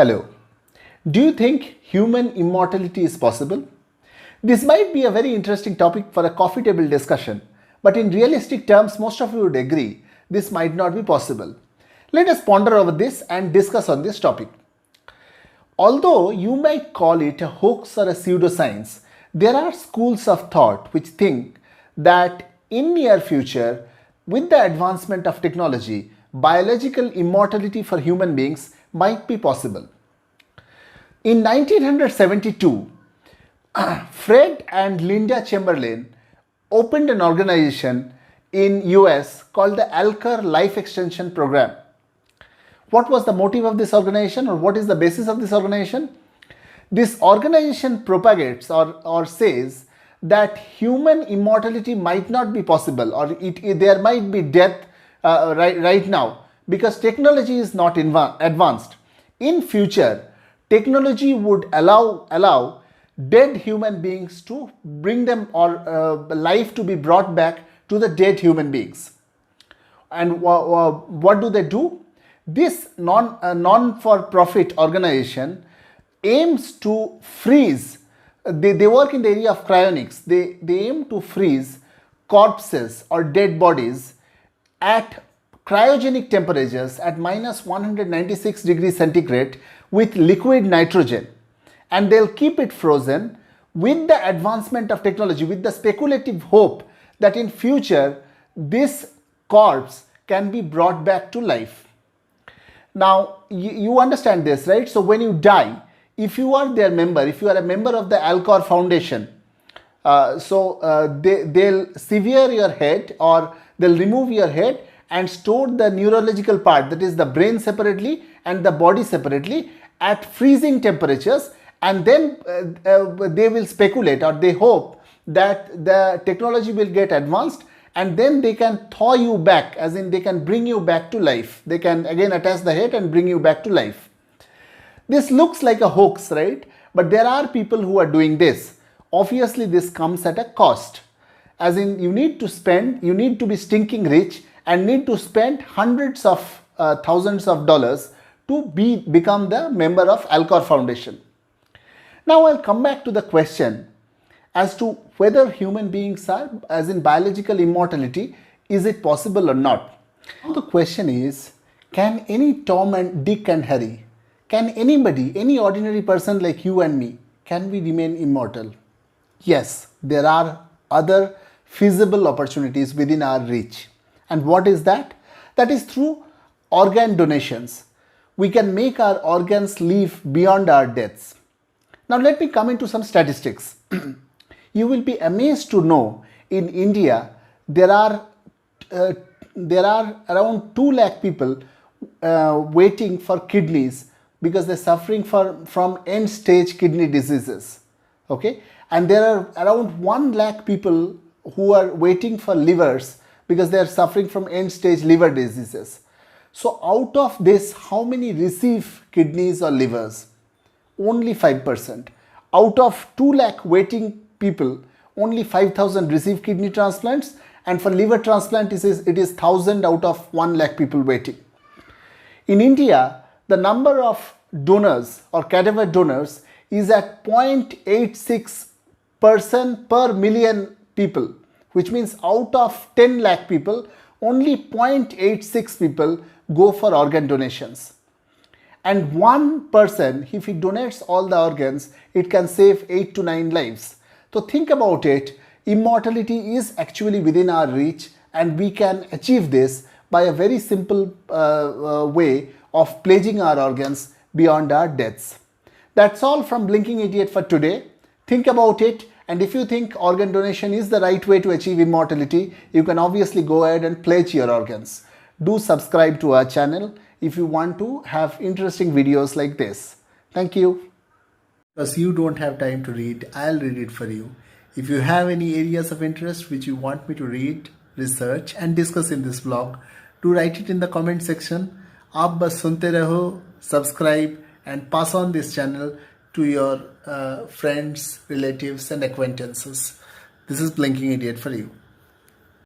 Hello. Do you think human immortality is possible? This might be a very interesting topic for a coffee table discussion, but in realistic terms, most of you would agree this might not be possible. Let us ponder over this and discuss on this topic. Although you might call it a hoax or a pseudoscience, there are schools of thought which think that in near future, with the advancement of technology, biological immortality for human beings might be possible. In 1972, Fred and Linda Chamberlain opened an organization in US called the Alcor Life Extension Program. What was the motive of this organization, or what is the basis of this organization? This organization propagates or says that human immortality might not be possible, or there might be death right now because technology is not advanced. In future, technology would allow dead human beings to bring them, or life to be brought back to the dead human beings. And what do? This non-for-profit organization aims to freeze, they work in the area of cryonics, they aim to freeze corpses or dead bodies at cryogenic temperatures at minus 196 degrees centigrade with liquid nitrogen, and they'll keep it frozen with the advancement of technology, with the speculative hope that in future this corpse can be brought back to life. Now you understand this, right? So when you die, if you are their member, if you are a member of the Alcor Foundation, they'll sever your head, or they'll remove your head and store the neurological part, that is the brain separately and the body separately at freezing temperatures, and then they will speculate, or they hope that the technology will get advanced, and then they can thaw you back, as in they can bring you back to life. They can again attach the head and bring you back to life. This looks like a hoax, right? But there are people who are doing this. Obviously, this comes at a cost. As in, you need to be stinking rich and need to spend hundreds of thousands of dollars to become the member of Alcor Foundation. Now I'll come back to the question as to whether human beings are, as in biological immortality, is it possible or not? Now the question is, can any Tom and Dick and Harry, can anybody, any ordinary person like you and me, can we remain immortal? Yes, there are other feasible opportunities within our reach. And what is that? That is through organ donations. We can make our organs live beyond our deaths. Now let me come into some statistics. You will be amazed to know in India there are around 2 lakh people waiting for kidneys because they're suffering from end stage kidney diseases. Okay, and there are around 1 lakh people who are waiting for livers because they are suffering from end stage liver diseases. So out of this, how many receive kidneys or livers? Only 5%. Out of 2 lakh waiting people, only 5,000 receive kidney transplants, and for liver transplant it is 1,000 out of 1 lakh people waiting. In India, the number of donors or cadaver donors is at 0.86 person per million people, which means out of 10 lakh people, only 0.86 people go for organ donations. And one person, if he donates all the organs, it can save 8 to 9 lives. So think about it, immortality is actually within our reach, and we can achieve this by a very simple way of pledging our organs beyond our deaths. That's all from Blinking Idiot for today. Think about it, and if you think organ donation is the right way to achieve immortality, you can obviously go ahead and pledge your organs. Do subscribe to our channel if you want to have interesting videos like this. Thank you. Because you don't have time to read, I'll read it for you. If you have any areas of interest which you want me to read, research and discuss in this vlog, do write it in the comment section. Aap bas sunte raho, subscribe and pass on this channel to your friends, relatives and acquaintances. This is Blinking Idiot for you.